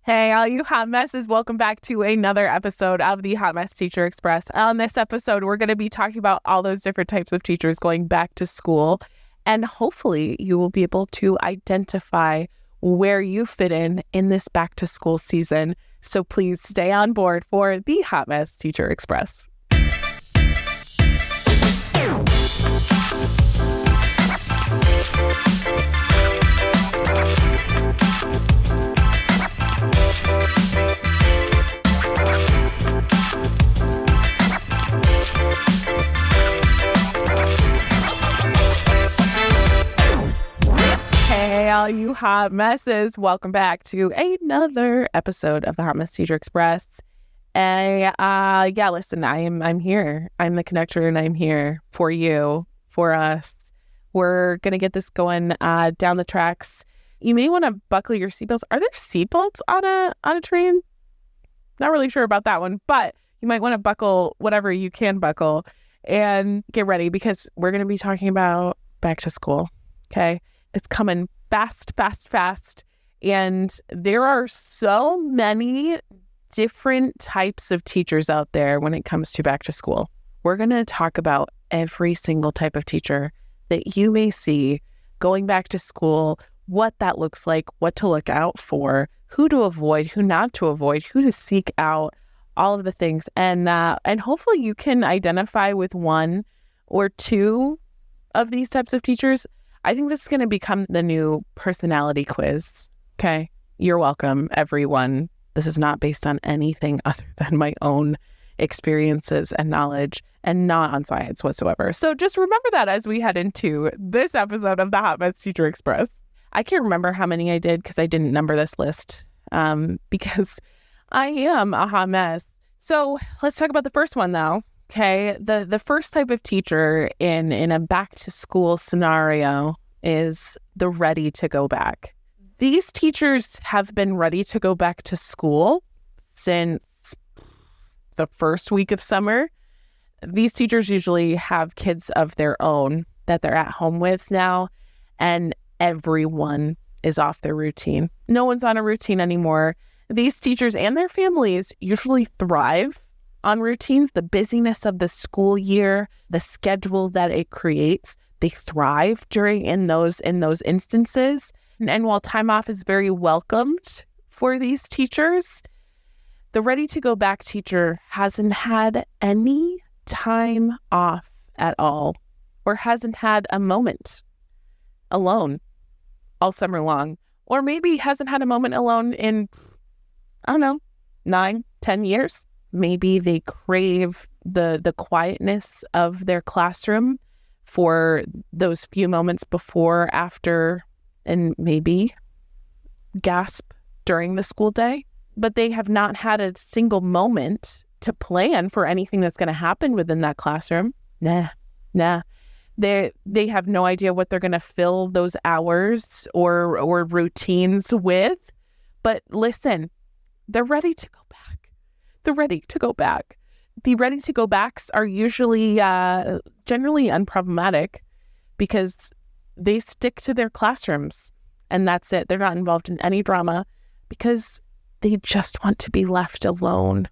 Hey, all you hot messes, welcome back to another episode of the Hot Mess Teacher Express. On this episode, we're going to be talking about all those different types of teachers going back to school, and hopefully you will be able to identify where you fit in this back to school season. So please stay on board for the Hot Mess Teacher Express. Hey, all you hot messes. Welcome back to another episode of the Hot Mess Teacher Express. Listen, I'm here. I'm the connector and I'm here for you, for us. We're going to get this going down the tracks. You may want to buckle your seatbelts. Are there seatbelts on a train? Not really sure about that one, but you might want to buckle whatever you can buckle and get ready because we're going to be talking about back to school. Okay. It's coming fast. And there are so many different types of teachers out there when it comes to back to school. We're going to talk about every single type of teacher that you may see going back to school, what that looks like, what to look out for, who to avoid, who not to avoid, who to seek out, all of the things. And hopefully you can identify with one or two of these types of teachers. I think this is going to become the new personality quiz. Okay. You're welcome, everyone. This is not based on anything other than my own experiences and knowledge and not on science whatsoever. So just remember that as we head into this episode of the Hot Mess Teacher Express. I can't remember how many I did because I didn't number this list because I am a hot mess. So let's talk about the first one though. Okay, the first type of teacher in a back to school scenario is the ready to go back. These teachers have been ready to go back to school since the first week of summer. These teachers usually have kids of their own that they're at home with now, and everyone is off their routine. No one's on a routine anymore. These teachers and their families usually thrive on routines, the busyness of the school year, the schedule that it creates. They thrive in those instances. And while time off is very welcomed for these teachers, the ready to go back teacher hasn't had any time off at all, or hasn't had a moment alone all summer long, or maybe hasn't had a moment alone in, 9-10 years. Maybe they crave the quietness of their classroom for those few moments before, after, and maybe gasp during the school day. But they have not had a single moment to plan for anything that's going to happen within that classroom. Nah. They have no idea what they're going to fill those hours or routines with. But listen, they're ready to go back. The ready to go back. The ready to go backs are usually generally unproblematic because they stick to their classrooms and that's it. They're not involved in any drama because they just want to be left alone.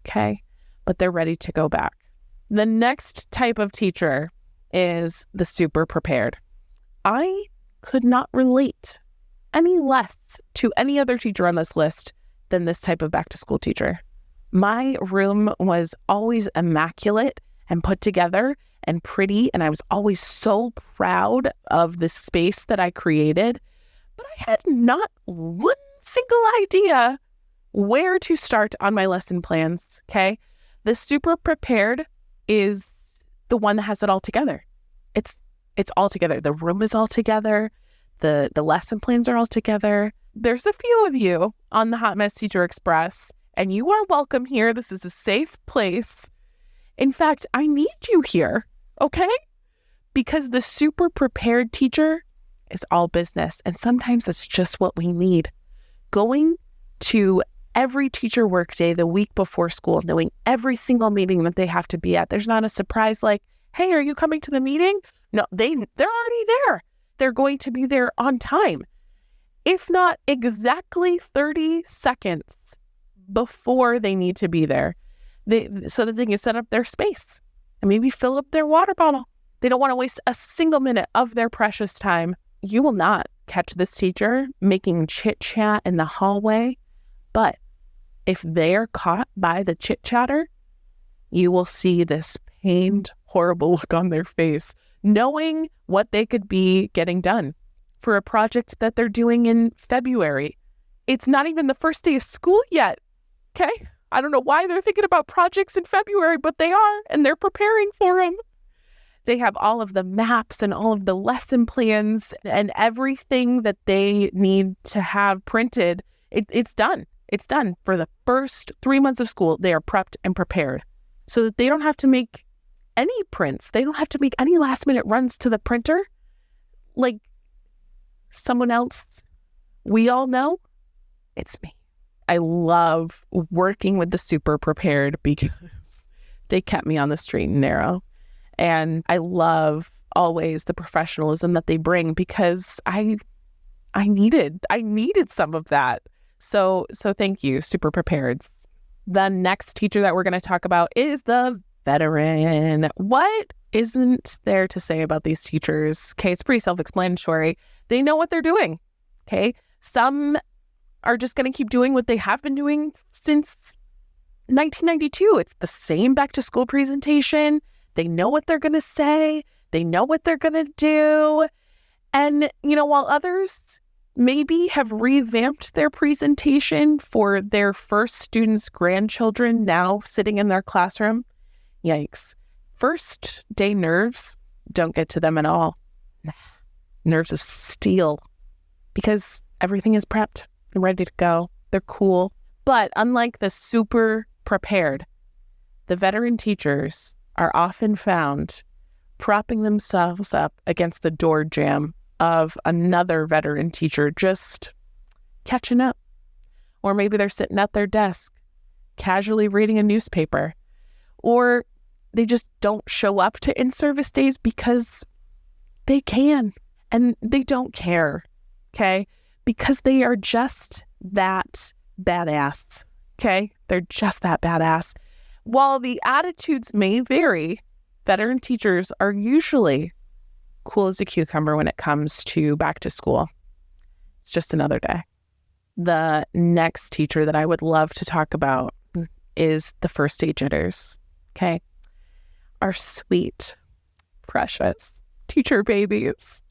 Okay. But they're ready to go back. The next type of teacher is the super prepared. I could not relate any less to any other teacher on this list than this type of back to school teacher. My room was always immaculate and put together and pretty, and I was always so proud of the space that I created, but I had not one single idea where to start on my lesson plans, okay? The super prepared is the one that has it all together. It's all together. The room is all together. The lesson plans are all together. There's a few of you on the Hot Mess Teacher Express, and you are welcome here. This is a safe place. In fact, I need you here, okay? Because the super prepared teacher is all business, and sometimes it's just what we need. Going to every teacher workday the week before school, knowing every single meeting that they have to be at. There's not a surprise like, hey, are you coming to the meeting? No, they're already there. They're going to be there on time. if not exactly 30 seconds before they need to be there, so that they can set up their space and maybe fill up their water bottle. They don't want to waste a single minute of their precious time. You will not catch this teacher making chit-chat in the hallway, but if they're caught by the chit-chatter, you will see this pained, horrible look on their face, knowing what they could be getting done for a project that they're doing in February. It's not even the first day of school yet, okay? I don't know why they're thinking about projects in February, but they are, and they're preparing for them. They have all of the maps and all of the lesson plans and everything that they need to have printed. It's done. It's done. For the first 3 months of school, they are prepped and prepared so that they don't have to make any prints. They don't have to make any last minute runs to the printer like someone else we all know. It's me. I love working with the super prepared because they kept me on the straight and narrow. And I love always the professionalism that they bring because I needed some of that. So thank you, super prepareds. The next teacher that we're going to talk about is the veteran. What isn't there to say about these teachers? Okay, it's pretty self-explanatory. They know what they're doing. Okay, some are just going to keep doing what they have been doing since 1992. It's the same back to school presentation. They know what they're going to say. They know what they're going to do. And, while others maybe have revamped their presentation for their first students' grandchildren now sitting in their classroom, yikes. First day nerves don't get to them at all. Nerves of steel because everything is prepped and ready to go. They're cool. But unlike the super prepared, the veteran teachers are often found propping themselves up against the door jamb of another veteran teacher just catching up. Or maybe they're sitting at their desk casually reading a newspaper. Or they just don't show up to in-service days because they can and they don't care, okay? Because they are just that badass, okay? They're just that badass. While the attitudes may vary, veteran teachers are usually cool as a cucumber when it comes to back to school. It's just another day. The next teacher that I would love to talk about is the first day jitters, okay? Our sweet, precious teacher babies.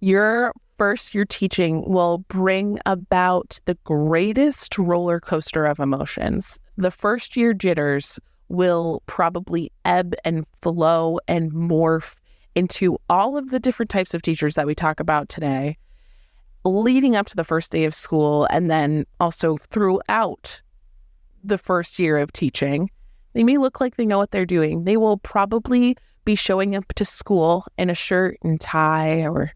Your first year teaching will bring about the greatest roller coaster of emotions. The first year jitters will probably ebb and flow and morph into all of the different types of teachers that we talk about today, leading up to the first day of school and then also throughout the first year of teaching. They may look like they know what they're doing. They will probably be showing up to school in a shirt and tie or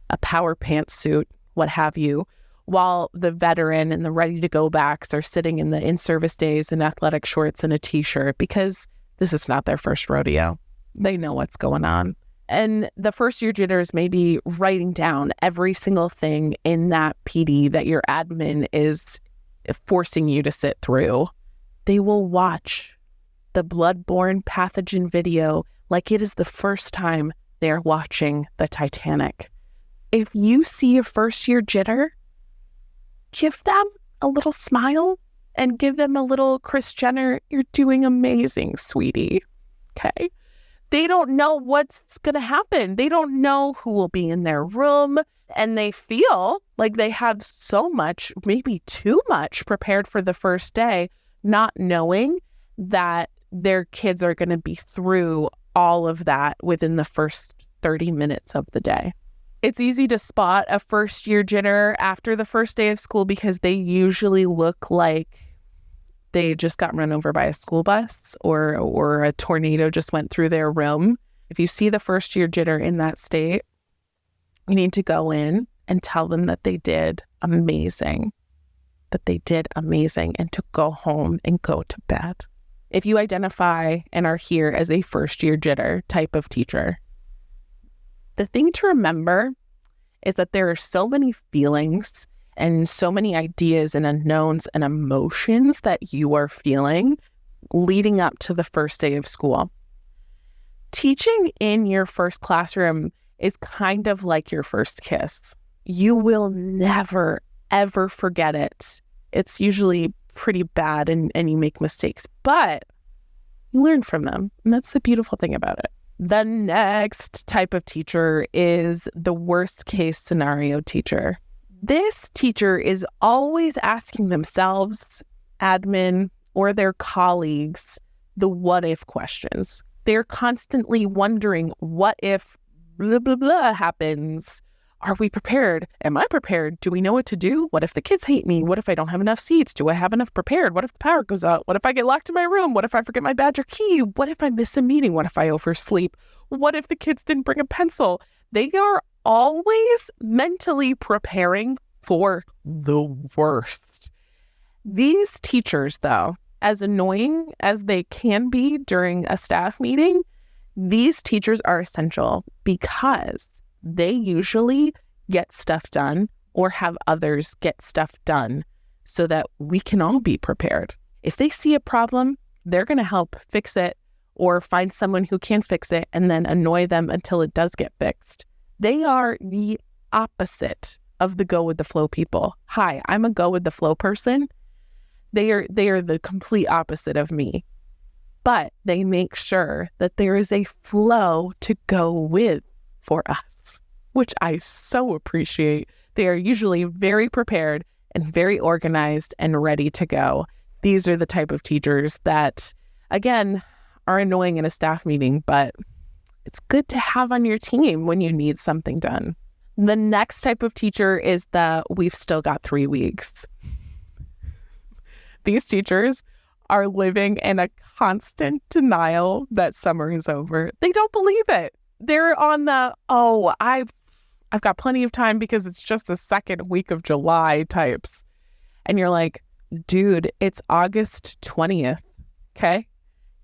a power pantsuit, what have you, while the veteran and the ready-to-go backs are sitting in the in-service days in athletic shorts and a t-shirt because this is not their first rodeo. They know what's going on. And the first-year jitters may be writing down every single thing in that PD that your admin is forcing you to sit through. They will watch the bloodborne pathogen video like it is the first time they're watching the Titanic. If you see a first-year jitter, give them a little smile and give them a little Kris Jenner, you're doing amazing, sweetie. Okay? They don't know what's going to happen. They don't know who will be in their room. And they feel like they have so much, maybe too much, prepared for the first day, not knowing that their kids are going to be through all of that within the first 30 minutes of the day. It's easy to spot a first-year jitter after the first day of school because they usually look like they just got run over by a school bus or a tornado just went through their room. If you see the first-year jitter in that state, you need to go in and tell them that they did amazing, and to go home and go to bed. If you identify and are here as a first-year jitter type of teacher, the thing to remember is that there are so many feelings and so many ideas and unknowns and emotions that you are feeling leading up to the first day of school. Teaching in your first classroom is kind of like your first kiss. You will never, ever forget it. It's usually pretty bad and you make mistakes, but you learn from them. And that's the beautiful thing about it. The next type of teacher is the worst case scenario teacher. This teacher is always asking themselves, admin, or their colleagues the what if questions. They're constantly wondering, what if blah, blah, blah happens? Are we prepared? Am I prepared? Do we know what to do? What if the kids hate me? What if I don't have enough seats? Do I have enough prepared? What if the power goes out? What if I get locked in my room? What if I forget my badge or key? What if I miss a meeting? What if I oversleep? What if the kids didn't bring a pencil? They are always mentally preparing for the worst. These teachers, though, as annoying as they can be during a staff meeting, these teachers are essential because they usually get stuff done or have others get stuff done so that we can all be prepared. If they see a problem, they're going to help fix it or find someone who can fix it and then annoy them until it does get fixed. They are the opposite of the go with the flow people. Hi, I'm a go with the flow person. They are the complete opposite of me. But they make sure that there is a flow to go with for us, which I so appreciate. They are usually very prepared and very organized and ready to go. These are the type of teachers that, again, are annoying in a staff meeting, but it's good to have on your team when you need something done. The next type of teacher is the we've still got 3 weeks. These teachers are living in a constant denial that summer is over. They don't believe it. They're on the, I've got plenty of time because it's just the second week of July types. And you're like, dude, it's August 20th. Okay.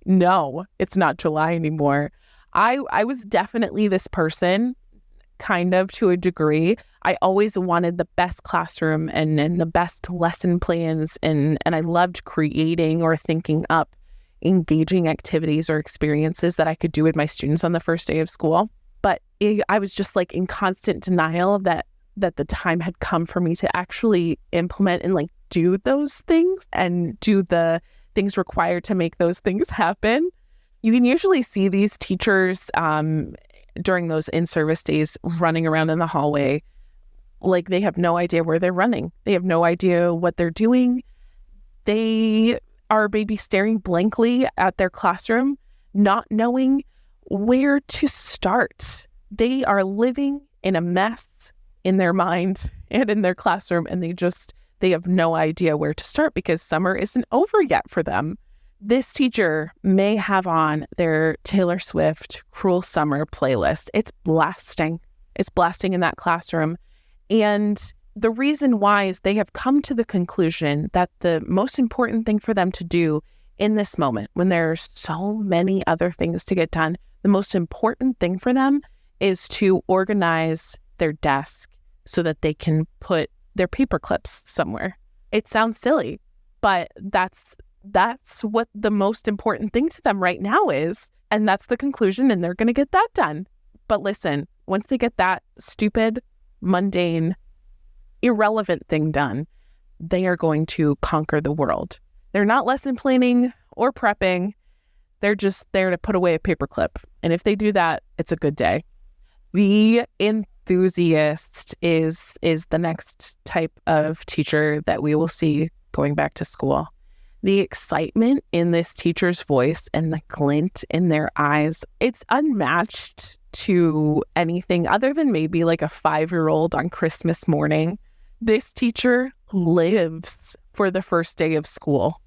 No, it's not July anymore. I was definitely this person, kind of to a degree. I always wanted the best classroom and the best lesson plans. And I loved creating or thinking up engaging activities or experiences that I could do with my students on the first day of school. But I was just like in constant denial that the time had come for me to actually implement and like do those things and do the things required to make those things happen. You can usually see these teachers during those in-service days running around in the hallway like they have no idea where they're running. They have no idea what they're doing. They are maybe staring blankly at their classroom, not knowing where to start. They are living in a mess in their mind and in their classroom, and they have no idea where to start because summer isn't over yet for them. This teacher may have on their Taylor Swift Cruel Summer playlist. It's blasting. It's blasting in that classroom. And the reason why is they have come to the conclusion that the most important thing for them to do in this moment, when there's so many other things to get done, the most important thing for them is to organize their desk so that they can put their paper clips somewhere. It sounds silly, but that's what the most important thing to them right now is. And that's the conclusion, and they're going to get that done. But listen, once they get that stupid, mundane, irrelevant thing done, they are going to conquer the world. They're not lesson planning or prepping. They're just there to put away a paperclip. And if they do that, it's a good day. The enthusiast is the next type of teacher that we will see going back to school. The excitement in this teacher's voice and the glint in their eyes, it's unmatched to anything other than maybe like a 5-year-old on Christmas morning. This teacher lives for the first day of school.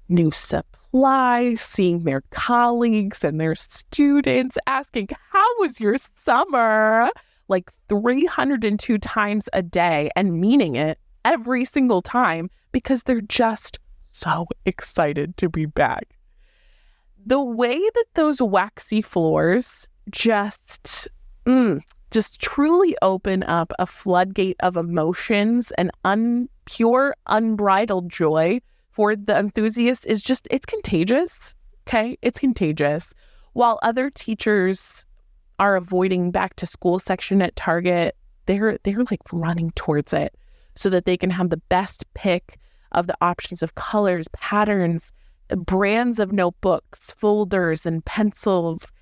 New supplies, seeing their colleagues and their students, asking, how was your summer? Like 302 times a day, and meaning it every single time because they're just so excited to be back. The way that those waxy floors just, just truly open up a floodgate of emotions and pure, unbridled joy for the enthusiast it's contagious. Okay? It's contagious. While other teachers are avoiding back to school section at Target, they're like running towards it so that they can have the best pick of the options of colors, patterns, brands of notebooks, folders, and pencils.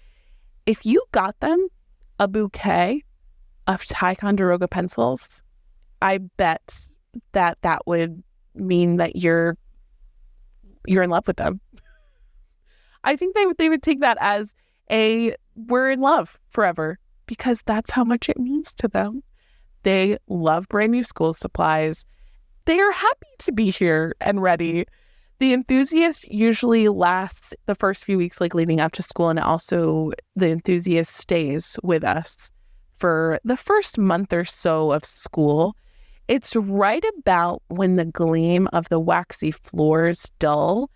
If you got them a bouquet of Ticonderoga pencils, I bet that would mean that you're in love with them. I think they would take that as we're in love forever, because that's how much it means to them. They love brand new school supplies. They are happy to be here and ready. The enthusiast usually lasts the first few weeks, like leading up to school, and also the enthusiast stays with us for the first month or so of school. It's right about when the gleam of the waxy floors dull.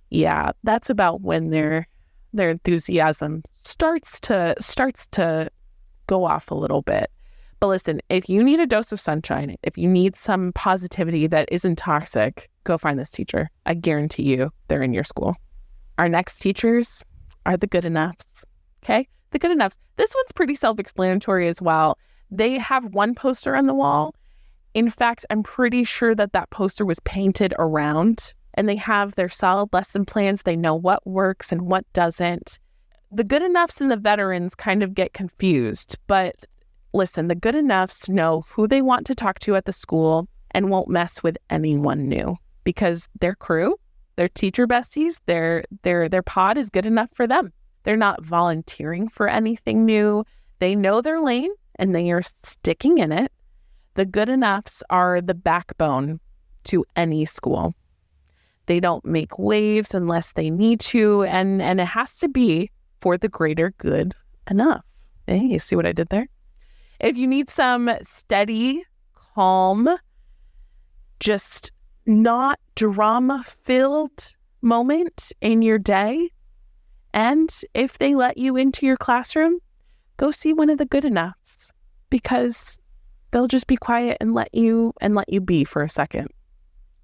Yeah, that's about when their enthusiasm starts to go off a little bit. But listen, if you need a dose of sunshine, if you need some positivity that isn't toxic, go find this teacher. I guarantee you they're in your school. Our next teachers are the good enoughs. Okay? The good enoughs. This one's pretty self-explanatory as well. They have one poster on the wall. In fact, I'm pretty sure that poster was painted around, and they have their solid lesson plans. They know what works and what doesn't. The good enoughs and the veterans kind of get confused, but listen, the good enoughs know who they want to talk to at the school and won't mess with anyone new, because their crew, their teacher besties, their pod is good enough for them. They're not volunteering for anything new. They know their lane and they are sticking in it. The good enoughs are the backbone to any school. They don't make waves unless they need to, and it has to be for the greater good enough. Hey, you see what I did there? If you need some steady, calm, just not drama-filled moment in your day, and if they let you into your classroom, go see one of the good enoughs, because they'll just be quiet and let you be for a second.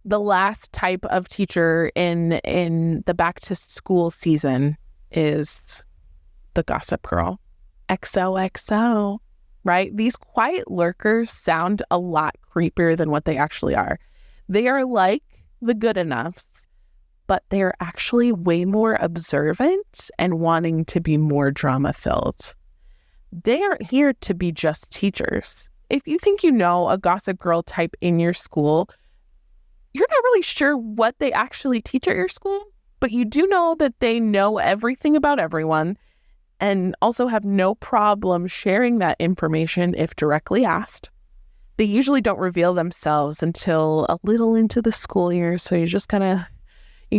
The last type of teacher in the back to school season is the gossip girl. XOXO, right? These quiet lurkers sound a lot creepier than what they actually are. They are like the good enoughs, but they're actually way more observant and wanting to be more drama filled. They aren't here to be just teachers. If you think you know a gossip girl type in your school, you're not really sure what they actually teach at your school, but you do know that they know everything about everyone and also have no problem sharing that information if directly asked. They usually don't reveal themselves until a little into the school year, so you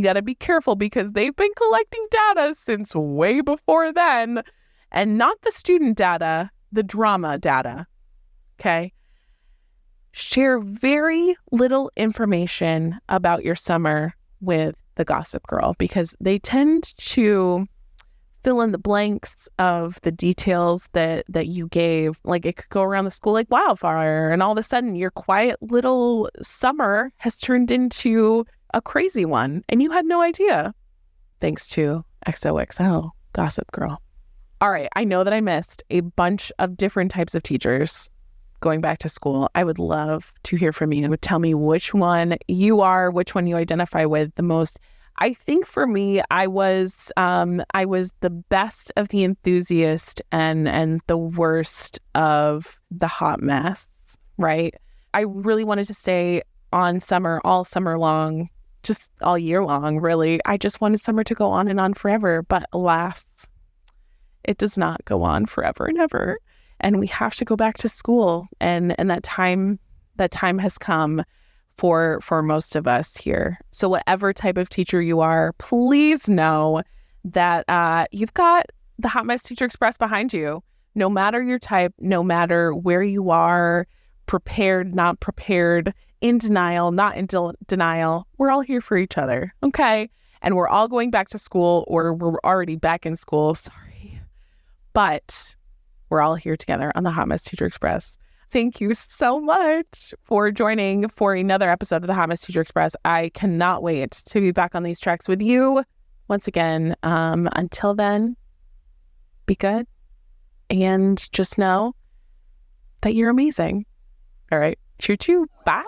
gotta be careful, because they've been collecting data since way before then, and not the student data, the drama data. Okay? Share very little information about your summer with the gossip girl, because they tend to fill in the blanks of the details that you gave. Like, it could go around the school like wildfire, and all of a sudden your quiet little summer has turned into a crazy one, and you had no idea, thanks to XOXO, gossip girl. All right, I know that I missed a bunch of different types of teachers going back to school. I would love to hear from you. Tell me which one you are, which one you identify with the most. I think for me, I was the best of the enthusiast and the worst of the hot mess, right? I really wanted to stay on summer all summer long, just all year long, really. I just wanted summer to go on and on forever, but alas, it does not go on forever and ever. And we have to go back to school, and that time has come for most of us here. So whatever type of teacher you are, please know that you've got the Hot Mess Teacher Express behind you. No matter your type, no matter where you are, prepared, not prepared, in denial, not in denial, we're all here for each other, okay? And we're all going back to school, or we're already back in school, sorry. But we're all here together on the Hot Mess Teacher Express. Thank you so much for joining for another episode of the Hot Mess Teacher Express. I cannot wait to be back on these tracks with you once again. Until then, be good and just know that you're amazing. All right. Choo choo. Bye.